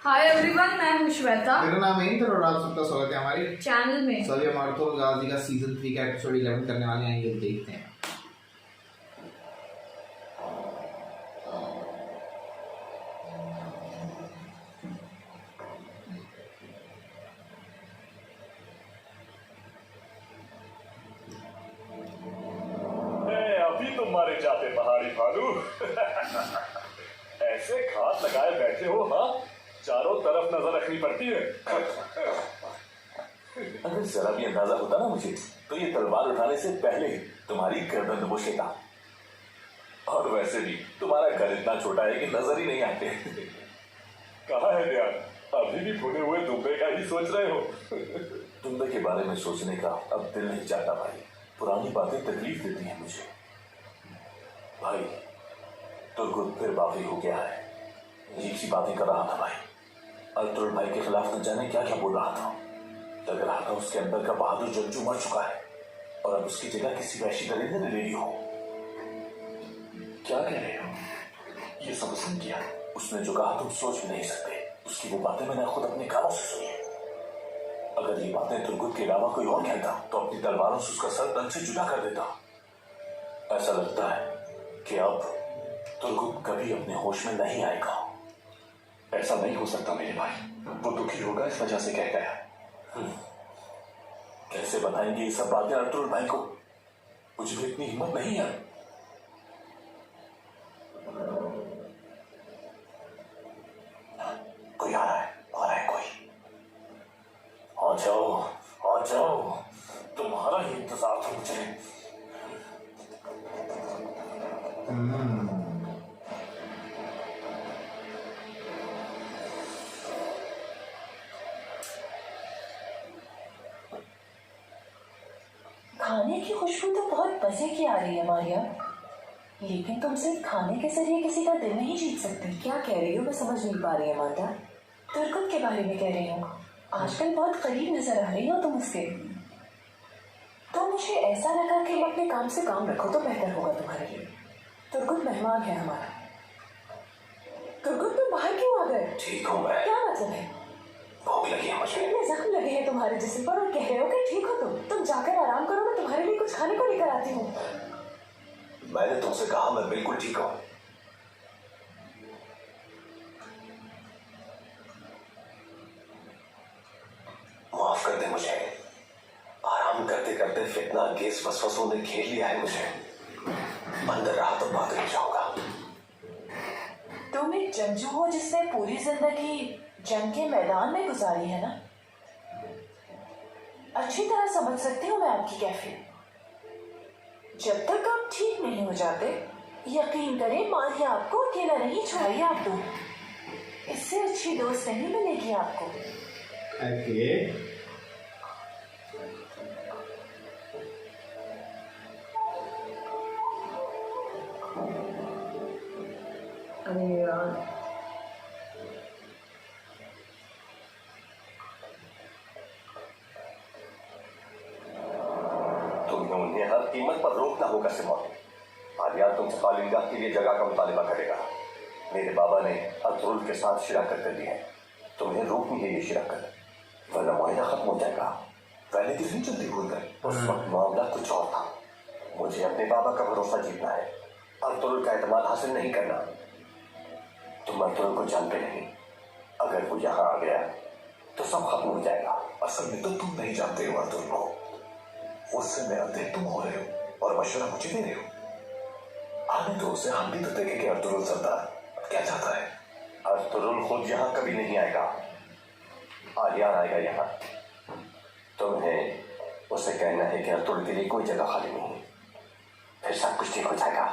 Hi everyone, मैं हूं श्वेता। मेरा नाम है इंद्र और आप सबका स्वागत है हमारे चैनल में। सभी हम आर्थर गाजी का सीजन 3 का एपिसोड 11 करने वाले हैं, आइए देखते हैं। अभी तुम मारे जाते पहाड़ी भालू। ऐसे घात लगाए बैठे हो, हाँ? चारों तरफ नजर रखनी पड़ती है। अगर जरा भी अंदाजा होता ना मुझे, तो ये तलवार उठाने से पहले ही तुम्हारी गर्दन दबोच लेता। और वैसे भी तुम्हारा घर इतना छोटा है कि नजर ही नहीं आते। कहाँ है ध्यान? अभी भी भुने हुए दुबे का ही सोच रहे हो? दुबे के बारे में सोचने का अब दिल नहीं चाहता भाई। पुरानी बातें तकलीफ देती हैं मुझे। भाई तुर्गुत फिर बागी हो गया है। अजीब सी बातें कर रहा था भाई। अर्तुल भाई के खिलाफ न जाने क्या क्या बोल रहा था। लग रहा था उसके अंदर का बहादुर जंजू मर चुका है और अब उसकी जगह किसी वैशी दरिंदे ने ले ली हो। क्या कह रहे हो? ये सब उसने किया। उसने जो कहा तुम सोच भी नहीं सकते। उसकी वो बातें मैंने खुद अपने कानों से सुनी है। अगर ये बातें तुर्गुत के अलावा कोई और कहता तो अपनी तलवारों से उसका सर तन से जुदा कर देता। ऐसा लगता है कि अब तुर्गुत कभी अपने होश में नहीं आएगा। ऐसा नहीं हो सकता मेरे भाई। वो दुखी होगा इस वजह से कह गया। कैसे बताएंगे ये सब बातें अर्तुल भाई को? मुझे भी इतनी हिम्मत नहीं है। कोई आ रहा है कोई। आ जाओ, तुम्हारा ही इंतजार था मुझे। खाने की खुशबू तो बहुत मजे की आ रही है मारिया, लेकिन तुम सिर्फ खाने के जरिए किसी का दिल नहीं जीत सकती। क्या कह रही हो? मैं समझ नहीं पा रही है माता। तुर्गुत के बारे में कह रही हूँ। आजकल बहुत करीब नजर आ रही हो तुम उसके। तो मुझे ऐसा लगा कि अपने काम से काम रखो तो बेहतर होगा तुम्हारे लिए। तुर्गुत मेहमान है हमारा। तुर्गुत तुम बाहर क्यों आ गए? ठीक हूँ मैं। क्या मतलब है? भूख लगी है मुझे। इतने जख्म लगे हैं तुम्हारे जिस्म पर और कह रहे हो कि ठीक हो तुम जाकर आराम करो, मैं तुम्हारे लिए कुछ खाने को लेकर आती हूँ। मैंने तुमसे कहा मैं बिल्कुल ठीक हूँ। माफ कर दे मुझे। आराम करते करते फितना गैस वसवसों ने घेर लिया है मुझे। अंदर रहा तो बात नहीं जाऊंगा। तुम एक जंगजू हो जिसने पूरी जिंदगी जंग के मैदान में गुजारी है ना। अच्छी तरह समझ सकती हूँ मैं आपकी कैफियत। जब तक आप ठीक नहीं हो जाते, यकीन करें मारिया आपको अकेला नहीं छोड़ेगी। आप दो इससे अच्छी दोस्त नहीं मिलेगी आपको। ओके अरे यार, तुम्हें उन्हें हर कीमत पर रोकना होगा सिमोन। आलिया तुमसे कालिंगा के लिए जगह का मुतालिबा करेगा। मेरे बाबा ने अर्तुल के साथ शिराकत कर दी है। तुम्हें रोकनी है ये शिराकत, वरना मुआयना खत्म हो जाएगा। पहले कितनी जल्दी भूल गए। उस वक्त मामला कुछ और था। मुझे अपने बाबा का भरोसा जीतना है, अर्तुल का एतमाद हासिल नहीं करना। तुम अर्तुल को जानते नहीं। अगर वो यहाँ आ गया तो सब खत्म हो जाएगा। असल में तो तुम नहीं जानते हो अर्तुल को। उससे मैं अंधे तुम हो रहे हो और मशवरा मुझे दे रहे हो। आने तो उसे हम भी तो देखेंगे अर्तुल सरदार क्या चाहता है। अर्तुल खुद यहाँ कभी नहीं आएगा। आलियान आएगा यहाँ। तुम्हें उसे कहना है कि अर्तुल के लिए कोई जगह खाली नहीं। फिर सब कुछ ठीक हो जाएगा।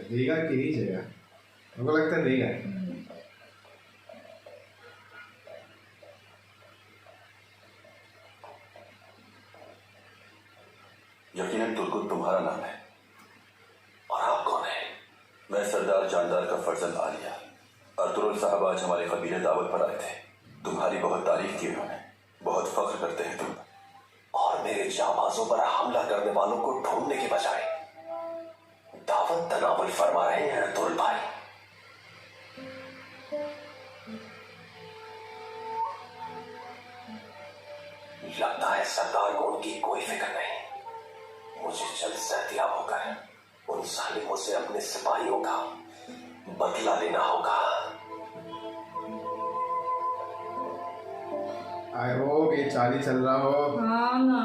देगा कि नहीं जाएगा? हमको लगता है देगा। यकीनन तुर्गुत तुम्हारा नाम है। और आप कौन है? मैं सरदार जानदार का फर्जंद आलिया। अर्तुल साहब आज हमारे कबीले दावत पर आए थे। तुम्हारी बहुत तारीफ की उन्होंने। बहुत फख्र करते हैं तुम, और मेरे जाबाजों पर हमला करने वालों को ढूंढने के बजाय दावत तनावुल फरमा रहे हैं अतुल भाई। लगता है सरदार को उनकी कोई फिक्र नहीं। मुझे जल्द सेहतियाब होकर उन जालिमों से अपने सिपाहियों का बदला लेना होगा। आई होप ये चाल ही चल रहा हो। हाँ ना।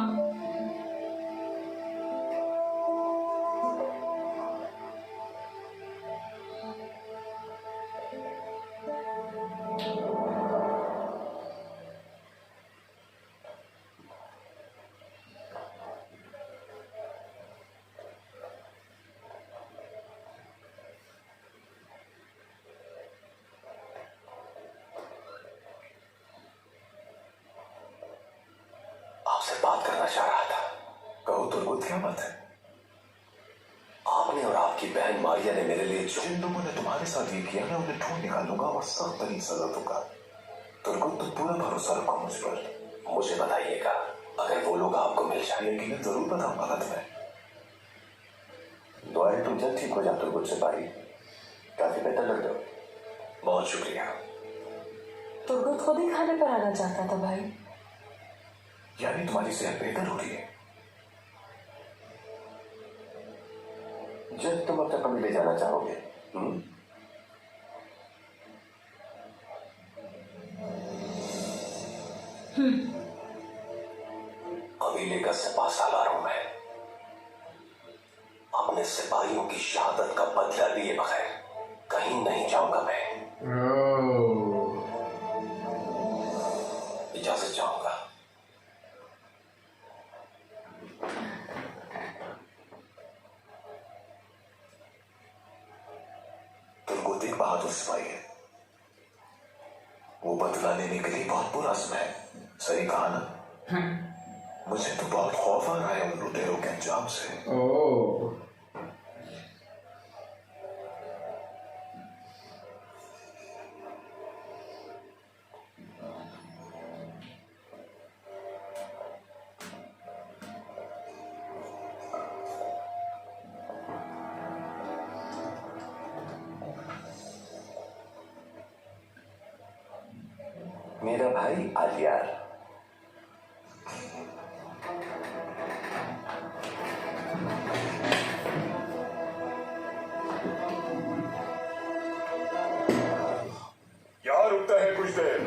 आपसे बात करना चाह रहा था। कहो तुर्गुत, क्या बात है? आपने और आपकी बहन मारिया ने मेरे लिए जो जिन लोगों ने तुम्हारे साथ ये किया, मैं उन्हें ढूंढ निकालूंगा और सख्त तरीन सजा दूंगा। तुर्गुत, तुम पूरा भरोसा रखो मुझ पर। मुझे बताइएगा अगर वो लोग आपको मिल जाए। यकीनन जरूर बताऊंगा तुम्हें। दुआएं तुम जल्द ठीक हो जाओ तुर्गुत सिपाही, काफी बेहतर लग रहे हो। बहुत शुक्रिया। तुर्गुत खुद ही खाने पर आना चाहता था भाई। यानी तुम्हारी सेहत बेहतर हो रही है? जब तुम अब तक कभी ले जाना चाहोगे? कबीले का सिपा सालार हूं मैं। अपने सिपाहियों की शहादत का बदला लिए बगैर कहीं नहीं जाऊंगा मैं। इजाजत चाहूंगा। तुर्गुत एक बहादुर सिपाही है। वो बदला लेने के लिए बहुत बुरा समय है। सही कहा ना? मुझे तो बहुत खौफ आ रहा है उन लुटेरों के अंजाम से। ओह, मेरा भाई आलियार। यहाँ रुकता है कुछ देर।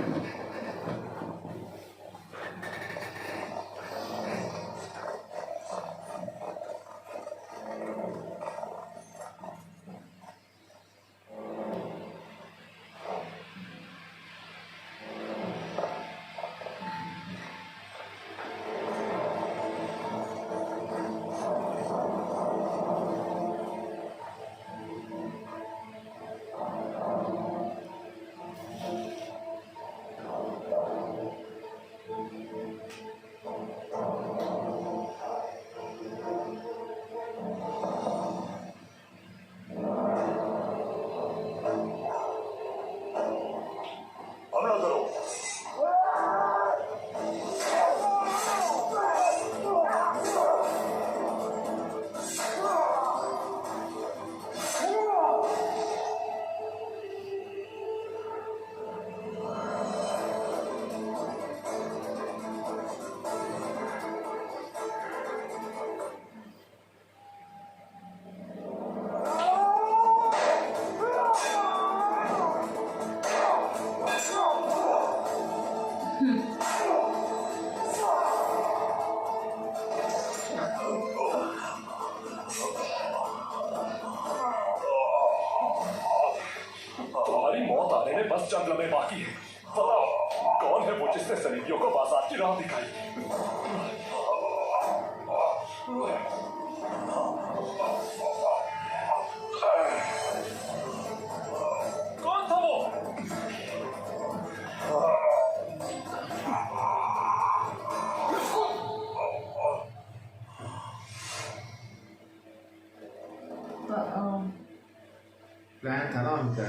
हमला करो। तुम्हारी मौत आने में बस चंद लम्हे बाकी है। बताओ कौन है वो जिसने सलीबियों को बाजार की राह दिखाई? कौन था वो? प्लान था ना उनका।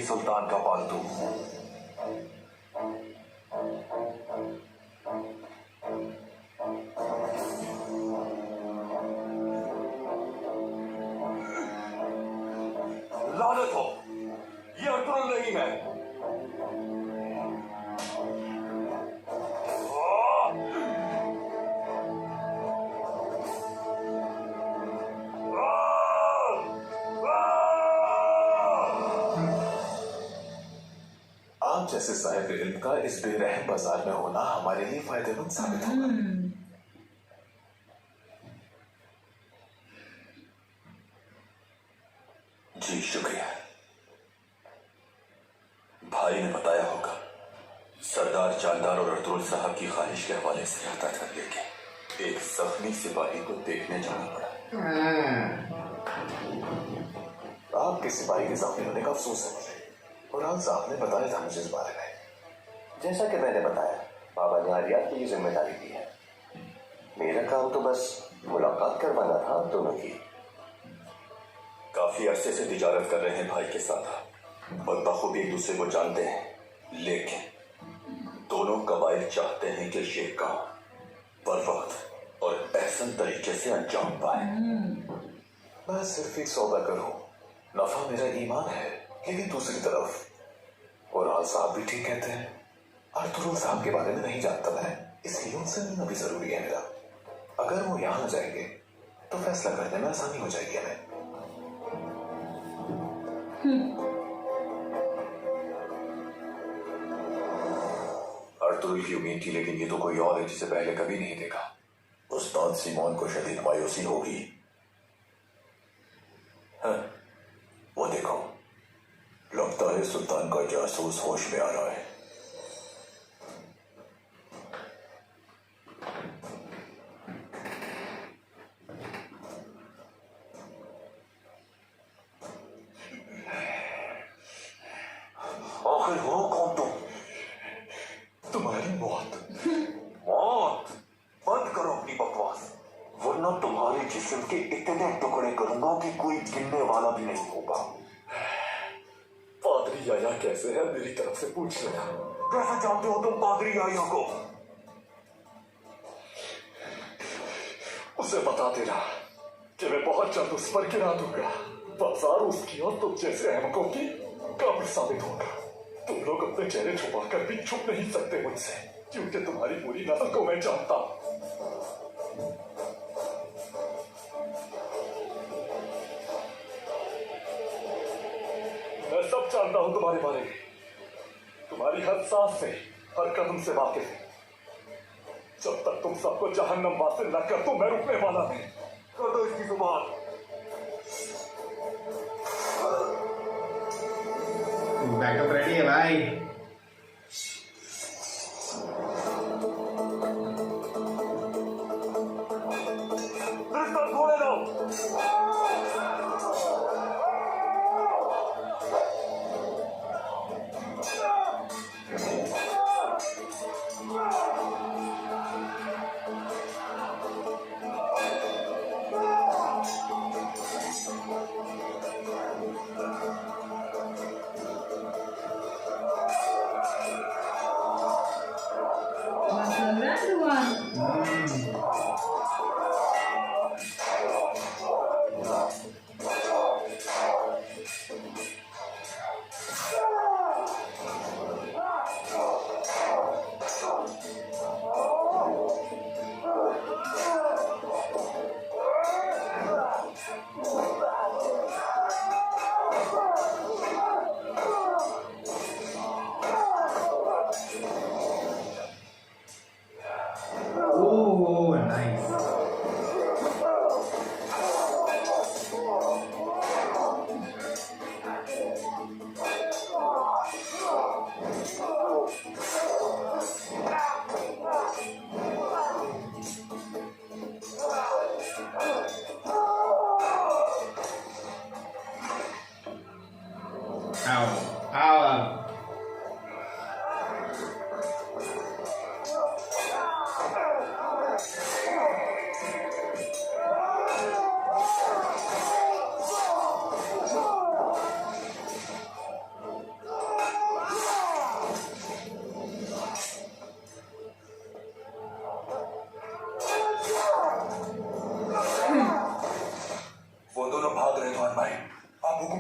सुल्तान का पालतू। लानत हो, ये अर्तुल नहीं है। आप जैसे साहिब इल्म का इस बेरहम बाजार में होना हमारे लिए फायदेमंद साबित होगा। जी शुक्रिया। भाई ने बताया होगा, सरदार जानदार और अर्तुल साहब की ख्वाहिश के हवाले से रहता था, लेकिन एक जख्मी सिपाही को देखने जाना पड़ा। आपके सिपाही के जख्मी होने का अफसोस है मुझे, और आज आपने बताया था मुझे इस बारे में। जैसा कि मैंने बताया, बाबा ने आर्या की ये जिम्मेदारी दी है। मेरा काम तो बस मुलाकात करवाना था दोनों की। काफी अरसे से तिजारत कर रहे हैं भाई के साथ और बखूबी एक दूसरे को जानते हैं, लेकिन दोनों कबाइल चाहते हैं कि ये काम बर्वक्त और एहसन तरीके से अंजाम पाए। मैं सिर्फ एक सौदागर हूँ, नफा मेरा ईमान है, लेकिन दूसरी तरफ और आल साहब भी ठीक कहते हैं। अर्तुल साहब के बारे में नहीं जानता मैं, इसलिए उनसे मिलना भी जरूरी है मेरा। अगर वो यहाँ आ जाएंगे तो फैसला करने में आसानी हो जाएगी हमें। अर्तुल की उम्मीद थी, लेकिन ये तो कोई और है जिसे पहले कभी नहीं देखा। उस्ताद सीमोन को शदीद मायूसी होगी। हाँ, वो देखो, लगता है सुल्तान का जासूस होश में आ रहा है। आखिर हो कौन तुम? तुम्हारी मौत। मौत? बंद करो अपनी बकवास, वरना तुम्हारे जिस्म के इतने टुकड़े करूंगा कि कोई गिनने वाला भी नहीं होगा। पादरी आया कैसे है, मेरी तरफ से पूछ लेना। कैसे जानते हो तुम पादरी आया को? उसे बता देना कि मैं बहुत जल्द उस पर गिरा दूंगा। बाजार उसकी और तुम जैसे अहमकों की काबिल साबित होगा। तुम लोग अपने चेहरे छुपाकर भी छुप नहीं सकते मुझसे, क्योंकि तुम्हारी पूरी नस्ल को मैं जानता हूं। मैं सब जानता हूं तुम्हारे बारे में, तुम्हारी हर सांस से, हर कदम से वाकिफ हूं। जब तक तुम सबको जहन्नम वासिल न कर दूं, मैं रुकने वाला नहीं। कर दो इसकी जुबान। बैकअप रेडी है भाई। रिश्ता छोड़े दो।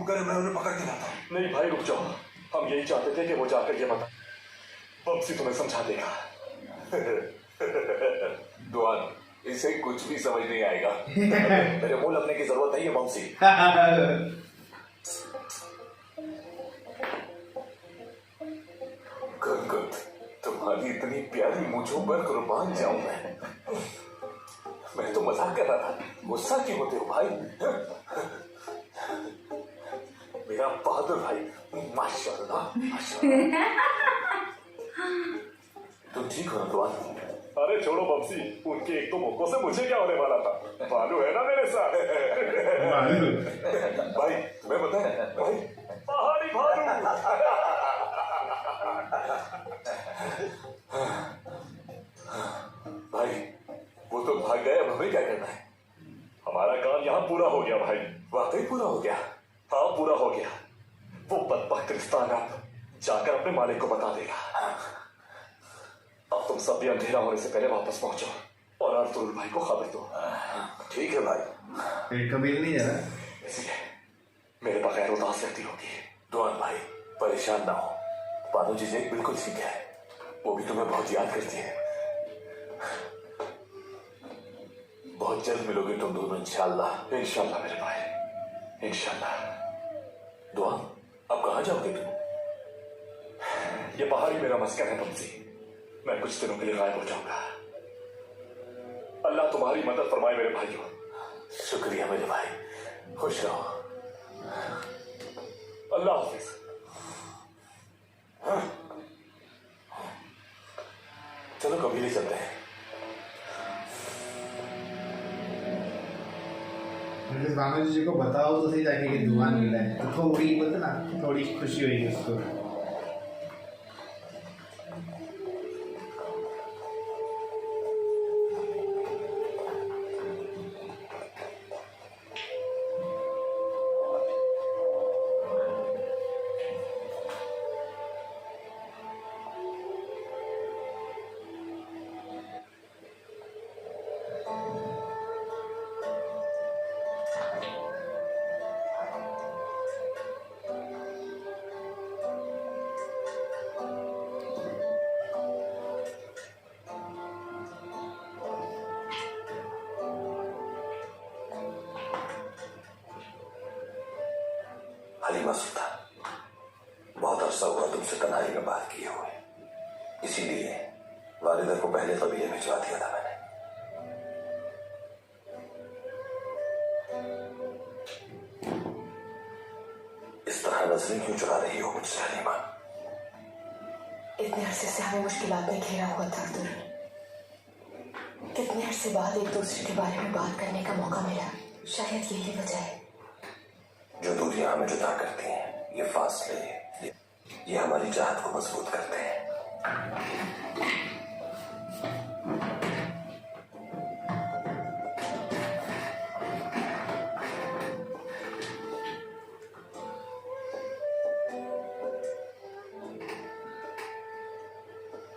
करे मैं उन्हें पकड़ के लाता हूँ। नहीं भाई रुक जाओ, हम यही चाहते थे कि वो जाकर ये बता, बमसी तुम्हें समझा देगा। दुआन, इसे कुछ भी समझ नहीं आएगा। मेरे मुंह लगने की जरूरत नहीं है बमसी। गुद, तुम्हारी इतनी प्यारी मूंछों पर कुर्बान जाऊं मैं तो मजाक कर रहा था, गुस्सा क्यों होते हो भाई? मेरा बहादुर भाई, माशाल्लाह माशाल्लाह। तुम ठीक हो ना दुआन? अरे छोड़ो बमसी, उनके एक दो मौकों से मुझे क्या होने वाला था, भालू है ना मेरे साथ। भाई तुम्हें पता है भाई, पहाड़ी भालू। भाई वो तो भाग गए, अब हमें क्या करना है? हमारा काम यहाँ पूरा हो गया भाई। वाकई पूरा हो गया? हाँ पूरा हो गया। वो बदबख्त रिश्ता अब जाकर अपने मालिक को बता देगा। अब तुम सब भी अंधेरा होने से पहले वापस पहुंचो और अर्तुल भाई को खबर दो। ठीक है भाई। कबीर नहीं जा रहा। इसलिए मेरे बगैर उदास रहती होगी। दुआन भाई परेशान ना हो, बानो जी जेक बिल्कुल ठीक है, वो भी तुम्हें बहुत याद करती है। बहुत जल्द मिलोगे तुम दोनों इंशाल्लाह। इंशाल्लाह मेरे भाई, इंशाल्लाह। दुआन अब कहाँ जाओगे तुम? ये पहाड़ी मेरा मस्कन है बमसी, मैं कुछ दिनों के लिए गायब हो जाऊंगा। अल्लाह तुम्हारी मदद फरमाए मेरे भाइयों। शुक्रिया मेरे भाई, खुश रहो। अल्लाह हाफिज। चलो कबीले चलते हैं। बानो जी को बताओ तो सही जाके कि दुआन मिला है, तो थोड़ी बोलते ना, थोड़ी खुशी होगी उसको। हलीमा सुल्तान, बहुत अरसा हुआ तुमसे कन्हाई में बात किए हुए, इसीलिए वालिदा को पहले कबीले भिजवा दिया था मैंने। इस तरह नजरें क्यों चुरा रही हो मुझसे हलीमा? इतने अरसे से हमें मुश्किलात में घेरा हुआ था अर्तुल। कितने अरसे बाद एक दूसरे के बारे में बात करने का मौका मिला, शायद यही वजह है। जो दूरियां हमें जुदा करती हैं, ये फासले, ये हमारी चाहत को मजबूत करते हैं।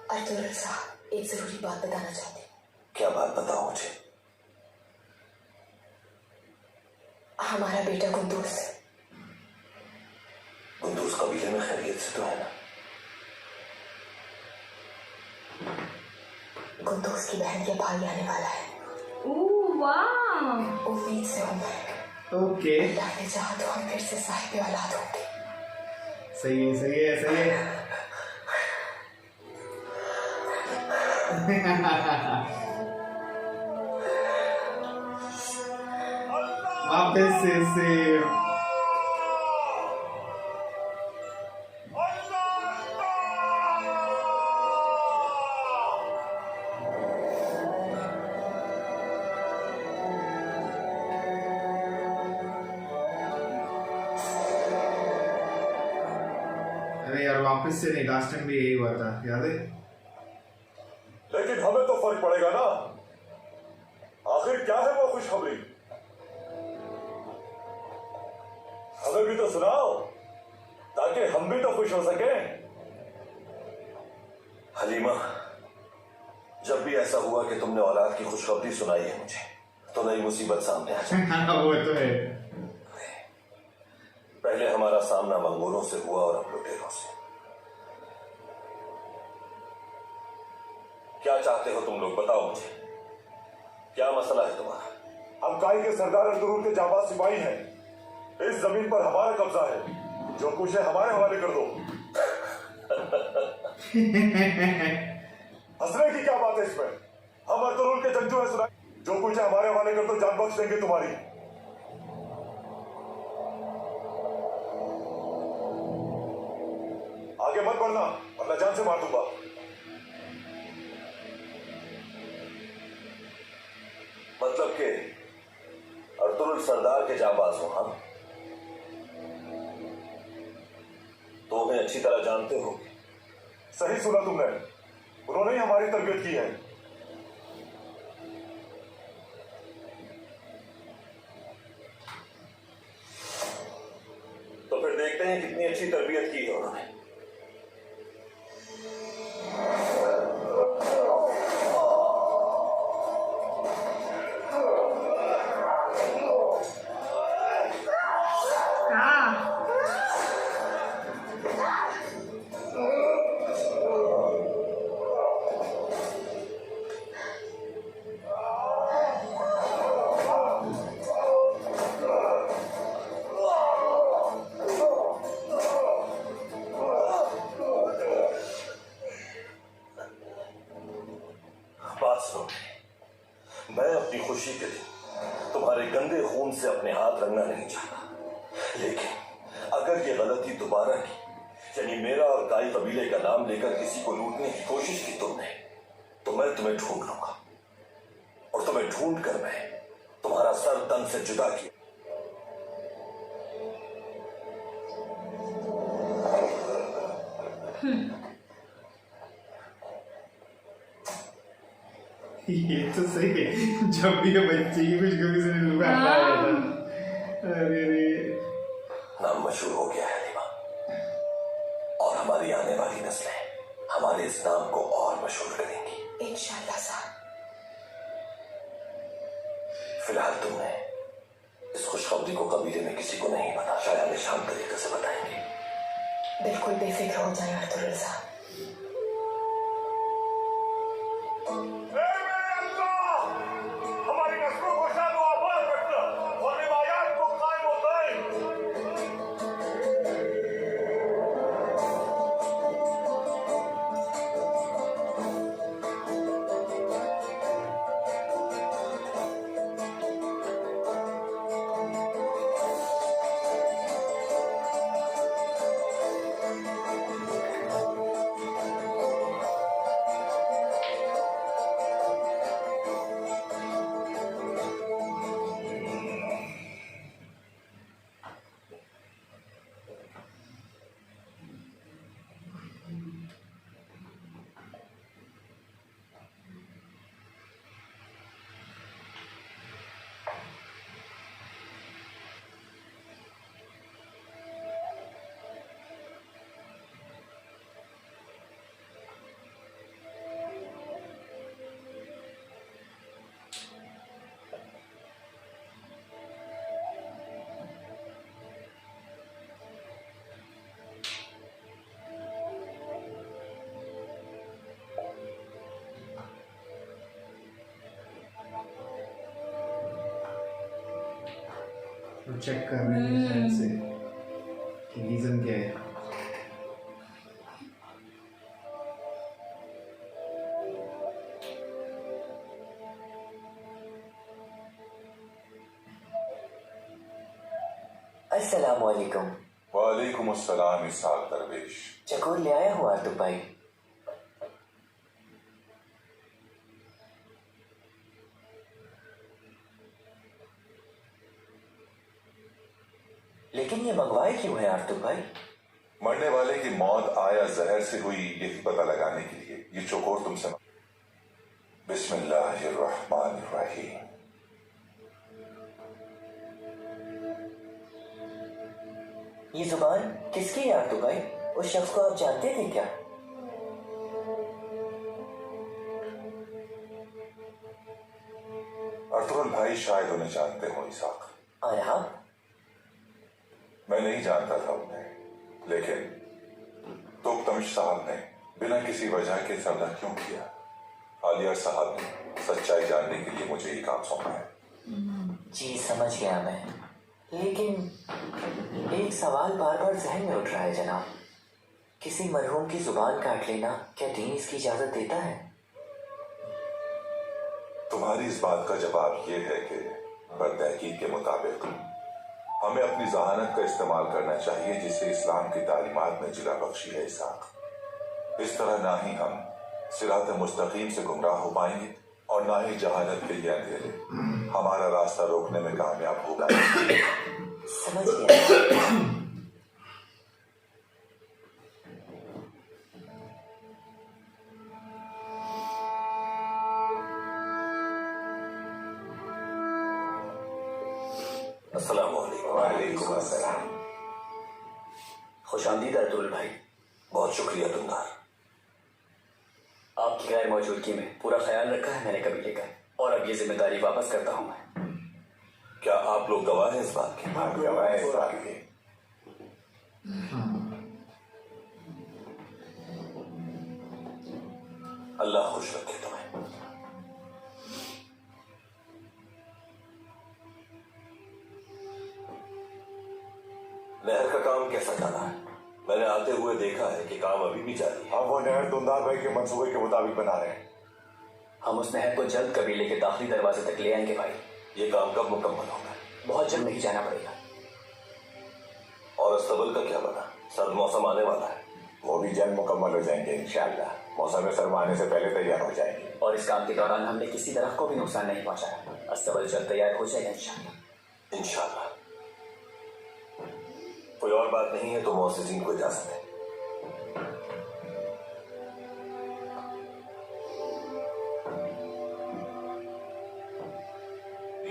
अर्तुल साहब, एक जरूरी बात बताना चाहते हैं। क्या बात बताओ मुझे? हमारा बेटा कुंदूस कबीले में खैरियत से तो है ना? कुंदूस की बहन के भाई आने वाला है। वाह, उम्मीद से हूँ मैं। ओके, अल्लाह ने चाहा तो हम फिर से साहिब औलाद होंगे। सही है सही है सही है। वापस से अरे यार वापस से नहीं, लास्ट टाइम भी यही हुआ था, याद है? लेकिन हमें तो फर्क पड़ेगा ना, आखिर क्या है वो खुशखबरी? हमें भी तो सुनाओ ताकि हम भी तो खुश हो सके। हलीमा, जब भी ऐसा हुआ कि तुमने औलाद की खुशखबरी सुनाई है मुझे, तो नई मुसीबत सामने आ जाए। वो तो है। पहले हमारा सामना मंगोलों से हुआ और अब लुटेरों से। क्या चाहते हो तुम लोग, बताओ मुझे, क्या मसला है तुम्हारा? हम काय के सरदार अर्तुरुल के जाबाज सिपाही हैं। इस जमीन पर हमारा कब्जा है, जो कुछ है हमारे हवाले कर दो। हंसने की क्या बात है इसमें? हम अर्तुरुल के जंगजू हैं सुनाई, जो कुछ है हमारे हवाले कर दो, जान बख्श देंगे तुम्हारी। आगे मत बढ़ना वरना जान से मार दूंगा। मतलब कि अर्तुरुल सरदार के जाबाज हो? हाँ, तो उन्हें अच्छी तरह जानते हो? सही सुना तुमने, उन्होंने ही हमारी तरबियत की है। तो फिर देखते हैं कितनी अच्छी तरबियत की है उन्होंने। हाँ। बात सुनो, मैं अपनी खुशी के दिन तुम्हारे गंदे खून से अपने हाथ रंगना नहीं चाहता, लेकिन अगर ये गलती दोबारा की, यानी मेरा और काई कबीले का नाम लेकर किसी को लूटने की कोशिश की तुमने, तो मैं तुम्हें ढूंढ लूंगा और तुम्हें ढूंढ कर मैं तुम्हारा सर तन से जुदा किया। ये तो सही है, जब भी ये बच्चे की कुछ कभी से लुकाता है। अरे रे, नाम मशहूर हो गया है रीमा, और हमारी आने वाली नस्लें हमारे इस नाम को और मशहूर करेंगी इंशाल्लाह साहब। फिलहाल तुमने इस खुशखबरी को कबीले में किसी को नहीं पता, शायद हमें शांत तरीके से बताएंगे। बिल्कुल बेफिक्र हो जाए अर्तुरुल साहब। हमारी नस्लों को शानो आबाद रखना और रिवायात को कायम व दायम। तो चेक कर रहे हैं शायद से कि रीजन क्या है। अस्सलाम वालेकुम। वालेकुम अस्सलाम इसाक दरवेश। चकोर ले आया हूँ आर्तुक भाई। लेकिन ये मंगवाए क्यों है आर्तुक भाई? मरने वाले की मौत आया जहर से हुई यही पता लगाने के लिए ये चोकोर तुमसे। बिस्मिल्लाहिर्रहमानिर्रहीम। ये जुबान किसकी है आर्तुक भाई? उस शख्स को आप जानते थे क्या? अर्तुरुल भाई शायद उन्हें जानते हो इसाक। और आप? मैं नहीं जानता था उन्हें, लेकिन तुकतमिश साहब ने बिना किसी वजह के सौदा क्यों किया? आलिया साहब ने सच्चाई जानने के लिए मुझे ये काम सौंपा है। जी समझ गया मैं, लेकिन एक सवाल बार बार जहन में उठ रहा है जनाब। किसी मरहूम की जुबान काट लेना क्या दीन इसकी इजाजत देता है? तुम्हारी इस बात का जवाब यह है कि बरतहकीक के मुताबिक हमें अपनी जहानत का इस्तेमाल करना चाहिए जिसे इस्लाम की तालीमात में जिला बख्शी है इसाक। इस तरह ना ही हम सिरात मुस्तकीम से गुमराह हो पाएंगे और ना ही जहानत के ये अंधेरे हमारा रास्ता रोकने में कामयाब हो पाएंगे। समझ गया। वालेकुम अस्सलाम। खुशामदीद अब्दुल भाई। बहुत शुक्रिया तुमदार। आपकी गैर मौजूदगी में पूरा ख्याल रखा है मैंने कभी लेकर, और अब ये जिम्मेदारी वापस करता हूँ मैं। क्या आप लोग गवाह हैं इस बात की? आप गवाह हैं इस बात की। अल्लाह खुश रखे तुम्हें। नहर का काम कैसा चला है? मैंने आते हुए देखा है कि काम अभी भी जारी है। हम वो नहर तुमदार भाई के मंसूबे के मुताबिक बना रहे हैं। हम उस नहर को जल्द कबीले के दाखिली दरवाजे तक ले आएंगे भाई। ये काम कब मुकम्मल होगा? बहुत जल्द नहीं जाना पड़ेगा। और अस्तबल का क्या बना? सर्द मौसम आने वाला है। वो भी जल्द मुकम्मल हो जाएंगे इंशाअल्लाह। मौसम सरमा आने से पहले तैयार हो जाएंगे। और इस काम के दौरान हमने किसी तरह को भी नुकसान नहीं पहुंचाया। अस्तबल जल्द तैयार हो जाएगा इंशाअल्लाह। इंशाअल्लाह। कोई और बात नहीं है तो मौसिजीन को इजाजत है।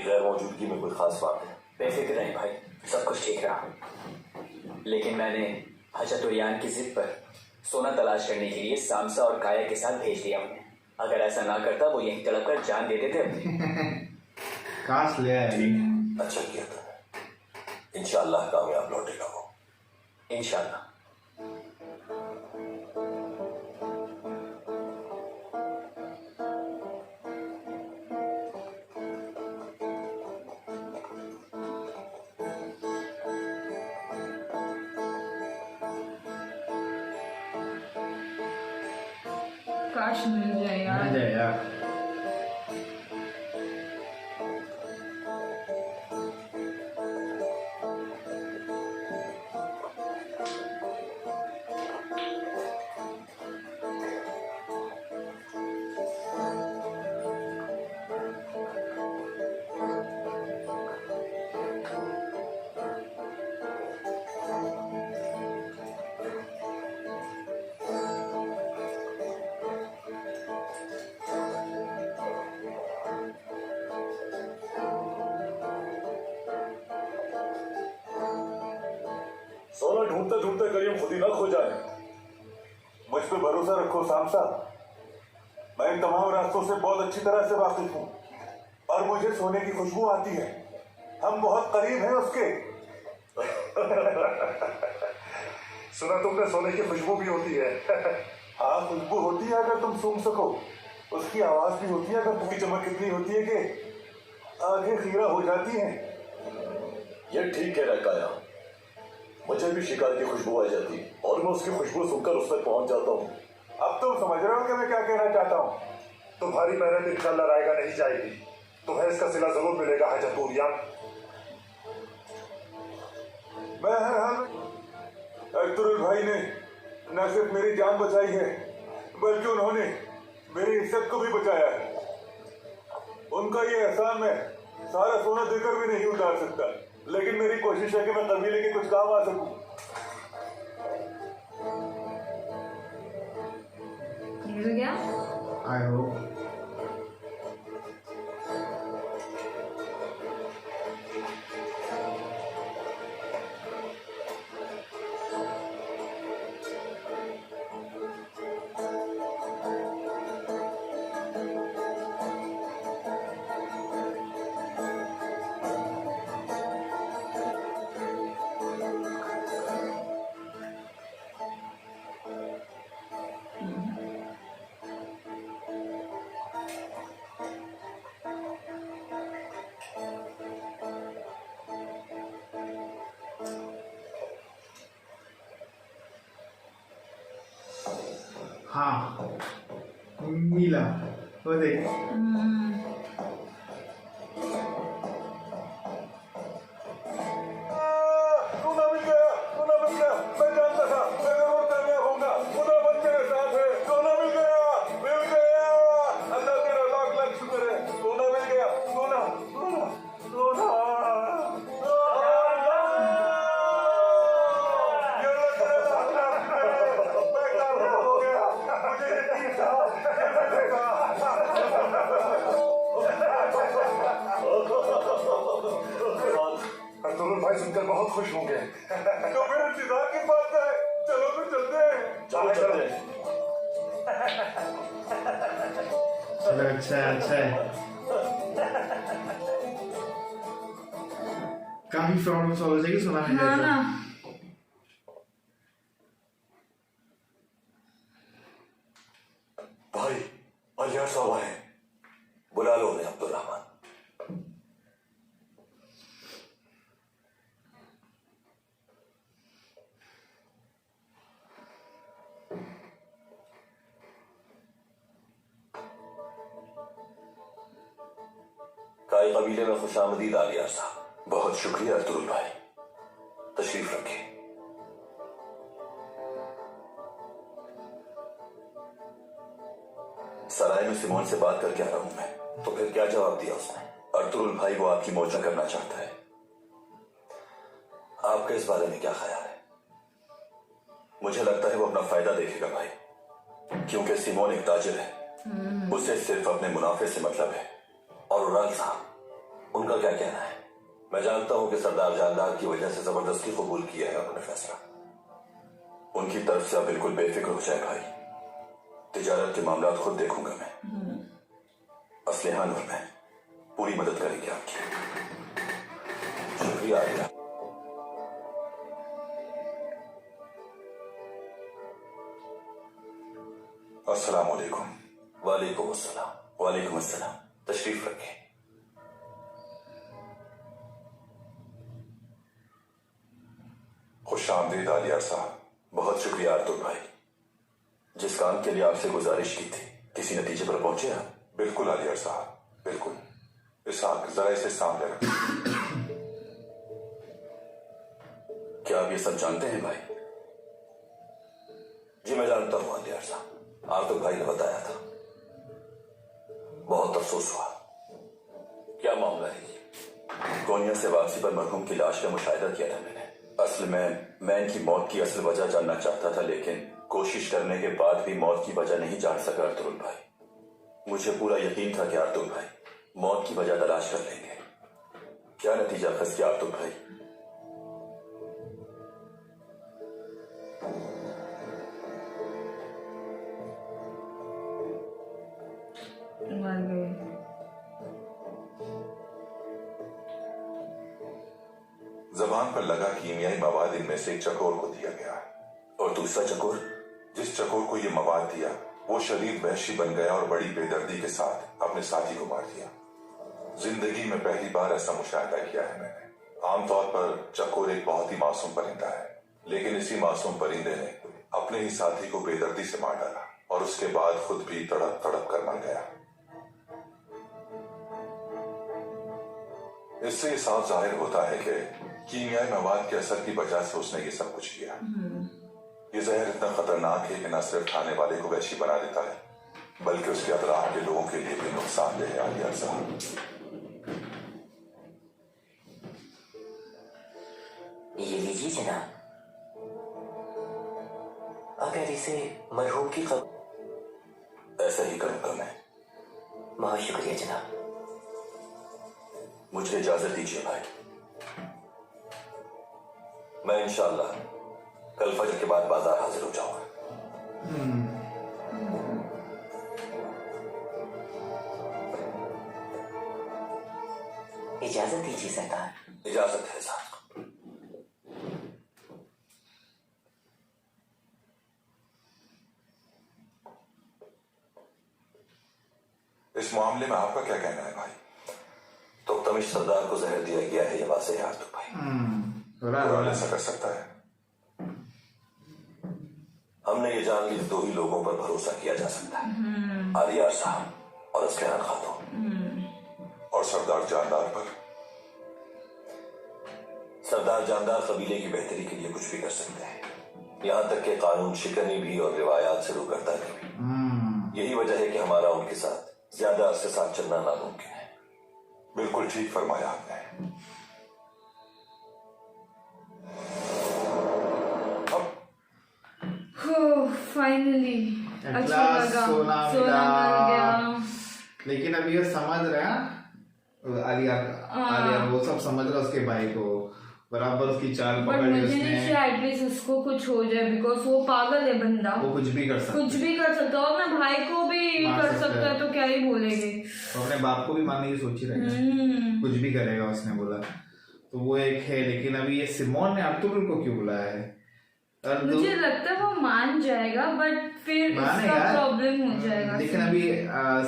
गैर मौजूदगी में कोई खास बात है? बेफिक्र रहें भाई, सब कुछ ठीक रहा। लेकिन मैंने हजरत उरियान की जिद पर सोना तलाश करने के लिए सामसा और काया के साथ भेज दिया उन्हें। अगर ऐसा ना करता वो यहीं तड़प कर जान दे देते अपने। काश ले आया। अच्छा किया तुमने। इंशाअल्लाह कामयाब लौटेगा वो। इंशाअल्लाह। काश मिल जाए यार। मिल जाए यार। सोना ढूंढते ढूंढते कहीं हम खुद ही ना खो जाए। मुझ पे भरोसा रखो सामसा। मैं इन तमाम रास्तों से बहुत अच्छी तरह से वाकिफ हूँ और मुझे सोने की खुशबू आती है। हम बहुत करीब हैं उसके। सुना तुमने सोने की खुशबू भी होती है। हाँ, खुशबू होती है अगर तुम सूंघ सको। उसकी आवाज भी होती है अगर उसकी चमक कितनी होती है कि आंखें खीरा हो जाती हैं। ये ठीक कह रहा काया। मुझे भी शिकार की खुशबू आ जाती और मैं उसकी खुशबू सुनकर उस तक पहुंच जाता हूँ। अब तुम समझ रहे हो कि मैं क्या कहना चाहता हूँ। तुम्हारी मेहनत इंशाअल्लाह रायगा नहीं जाएगी। तुम्हें इसका सिला जरूर मिलेगा हजरत उरियान। मैं हर हाल में अख्तरुल भाई ने न सिर्फ मेरी जान बचाई है बल्कि उन्होंने मेरी इज्जत को भी बचाया है। उनका ये एहसान मैं सारा सोना देकर भी नहीं उतार सकता, लेकिन मेरी कोशिश है कि मैं कबीले के कुछ काम आ सकूं। मिल गया। I hope. हाँ नीला, वो देख टूना मिल गया, टूना मिल गया। मैं जानता था मैं जरूर कामयाब होऊंगा। खुदा बच मेरे साथ है। टूना मिल गया, मिल गया। अल्लाह तेरा लाख लाख शुक्र है। टूना मिल गया, टूना टूना टूना। ये अल्लाह तेरा लाख लाख शुक्र है। मैं कामयाब हो गया। मुझे यकीन था ये मिलेगा। अब्दुल भाई सुनकर बहुत खुश होंगे। तो फिर इंतजार की बात है। चलो तो चलते हैं। चलो चलते हैं। चलो अच्छा है, अच्छा है। काफी प्रॉब्लम सॉल्व हो जाएगी सुना मिल हाँ जाए ना। भाई अलियार साहब आए, बुला लो उन्हें। अब्दुल रहमान। काई कबीले में खुशामदीद आलियार साहब। बहुत शुक्रिया अब्दुल भाई, तशरीफ रखिए। सराय में सिमोन से बात करके आ रहा हूं मैं। तो फिर क्या जवाब दिया उसने? अर्तुरुल भाई वो आपकी मोचना करना चाहता है। आपका इस बारे में क्या ख्याल है? मुझे लगता है वो अपना फायदा देखेगा भाई, क्योंकि सिमोन एक ताजिर है। उसे सिर्फ अपने मुनाफे से मतलब है। और उराल साहब, उनका क्या कहना है? मैं जानता हूं कि सरदार जानदार की वजह से जबरदस्ती कबूल किया है अपने फैसला। उनकी तरफ से आप बिल्कुल बेफिक्र हो जाए भाई। तिजारत के मामला खुद देखूंगा मैं। असलिहान और मैं पूरी मदद करेंगे आपकी। शुक्रिया आलिया। अस्सलाम वालेकुम। वालेकुम अस्सलाम। वालेकुम अस्सलाम। तशरीफ रखें। खुश आमदीद आलियार साहब। बहुत शुक्रिया अर्तुल भाई। जिस काम के लिए आपसे गुजारिश की थी, किसी नतीजे पर पहुंचे आप? बिल्कुल आलियार साहब, बिल्कुल। इसहाक जरा इसे सामने रखें। क्या आप ये सब जानते हैं भाई? जी मैं जानता हूं आलियार साहब। अर्तुल भाई ने बताया था। बहुत अफसोस हुआ। क्या मामला है ये? कोनिया से वापसी पर मरहूम की लाश का मुशाहिदा किया था मैंने। असल में मैं इनकी मौत की असल वजह जानना चाहता था, लेकिन कोशिश करने के बाद भी मौत की वजह नहीं जान सका अर्तुल भाई। मुझे पूरा यकीन था कि अर्तुल भाई मौत की वजह तलाश कर लेंगे। क्या नतीजा फंस गया अर्तुल भाई? मर गए। जबान पर लगा कीमियाई मवाद इनमें से एक चकोर को दिया गया, और दूसरा चकोर? जिस चकोर को ये मवाद दिया वो शरीर वहशी बन गया और बड़ी बेदर्दी के साथ अपने साथी को मार दिया। जिंदगी में पहली बार ऐसा मुशाहिदा किया है मैंने। आमतौर पर चकोर एक बहुत ही मासूम परिंदा है, लेकिन इसी मासूम परिंदे ने अपने ही साथी को बेदर्दी से मार डाला और उसके बाद खुद भी तड़प तड़प कर मर गया। इससे ये साफ जाहिर होता है कि कीमियाई मवाद के असर की वजह से उसने ये सब कुछ किया। ये जहर इतना खतरनाक है कि न सिर्फ खाने वाले को वहशी बना देता है, बल्कि उसके अतराफ के लोगों के लिए भी नुकसानदेह है। आलियार साहब, ये लीजिए जनाब। अगर इसे मरहूम की खबर। ऐसा ही करूंगा मैं। बहुत शुक्रिया जनाब। मुझे इजाजत दीजिए भाई। मैं इंशाअल्लाह कल फजर के बाद बाजार हाजिर हो जाऊंगा। इजाजत दीजिए सरकार। इजाजत है साहब। इस मामले में आपका क्या कहना है भाई? तो तमिश सरदार को जहर दिया गया है, ये वाज़ेह है अर्तुल भाई। कुरान ऐसा कर सकता है? हमने ये जान ली 2 ही लोगों पर भरोसा किया जा सकता है, आलिया साहब और अस्कैन खातून। और सरदार जानदार पर? सरदार जानदार कबीले की बेहतरी के लिए कुछ भी कर सकते हैं, यहाँ तक कि कानून शिकनी भी और रिवायात से रुकरता भी। यही वजह है कि हमारा उनके साथ ज्यादा अरसे साथ चलना नामुमकिन है। बिल्कुल ठीक फरमाया आपने। फाइनली अच्छा लगा, सोना मिल गया। लेकिन अभी ये समझ रहे हैं आलिया वो सब समझ रहा उसके भाई को, बराबर उसकी चाल बट पकड़ी मुझे नहीं उसने। चाहिए एटलीस्ट उसको कुछ हो जाए, बिकॉज वो पागल है बंदा, वो कुछ भी कर सकता है और मैं भाई को भी मार कर सकता सकता है, तो क्या ही बोलेंगे। तो अपने बाप को भी मारने की सोच ही रहेगा, कुछ भी करेगा उसने बोला। तो वो एक है, लेकिन अभी ये सिमोन ने अर्तुगरुल को क्यों बुलाया है? मुझे लगता है वो मान जाएगा, बट फिर इसका प्रॉब्लम हो जाएगा। लेकिन अभी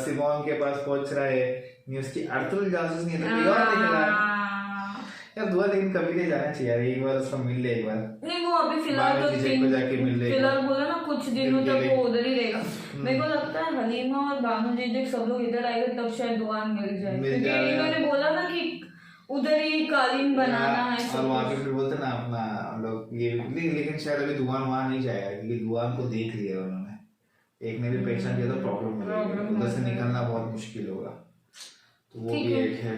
सिमोन के पास पहुंच रहा है न्यूज़ की अर्तुगरुल जासूस नहीं है, तो कोई और निकला यार। दुआ लेकिन कभी ले जाना चाहिए यार, एक बार उसको मिल ले, एक बार नहीं वो अभी फिलहाल तो फिलहाल बोला ना कुछ दिनों तक वो उधर ही रहेगा। मेरे को लगता है हलीमा और बानू जी जब सब लोग इधर आएंगे तब शायद दुआन मिल जाए, क्योंकि इन्होंने बोला ना कि उधर ही कालीन बनाना है और वहाँ पे फिर बोलते ना अपना हम लोग ये, लेकिन शायद अभी दुआन वहाँ नहीं जाएगा, क्योंकि दुआन को देख लिया उन्होंने, एक ने भी पहचान किया तो प्रॉब्लम हो, उधर से निकलना बहुत मुश्किल होगा। तो वो भी एक है।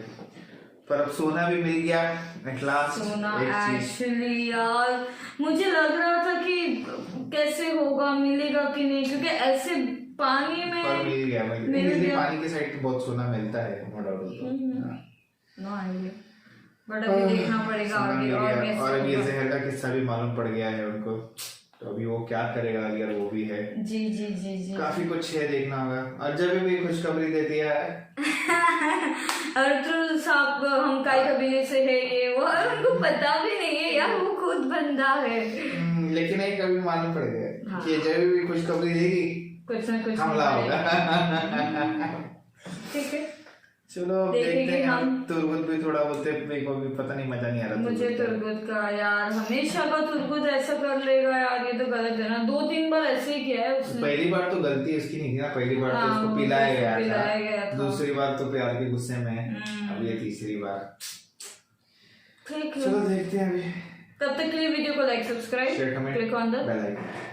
पर अब सोना भी मिल गया एट लास्ट। सोना एक्चुअली यार मुझे लग रहा था कि कैसे होगा, मिलेगा कि नहीं, क्योंकि ऐसे पानी में पर मिल गया। पानी के साइड पे बहुत सोना मिलता है, no doubt. No idea, but अभी देखना पड़ेगा आगे और अभी ये जहर का किस्सा भी मालूम पड़ गया है उनको, तो अभी वो क्या करेगा अगर वो भी है। जी जी जी जी काफी कुछ है, देखना होगा। और जब भी खुशखबरी दे दिया है अर्तुगरुल साहब हम काय कबीले से है ये वो, और उनको पता भी नहीं है यार, वो खुद बंदा है। लेकिन एक कभी मालूम पड़ गया कि जब भी खुशखबरी देगी कुछ ना कुछ हमला होगा। ठीक है, चलो देखते हैं। हम तुरगुत भी थोड़ा बोलते, मेरे को भी पता नहीं, मजा नहीं आ रहा मुझे तुरगुत का यार, हमेशा का तुरगुत ऐसा कर लेगा यार, ये तो गलत है ना। 2-3 बार ऐसे ही किया है उसने। पहली बार तो गलती उसकी नहीं थी ना, पहली बार तो उसको पिलाया गया था। दूसरी बार तो प्यार के गुस्से में, अब ये तीसरी बार। ठीक है, चलो देखते हैं अभी। तब तक के लिए वीडियो को like, subscribe, click on the bell icon.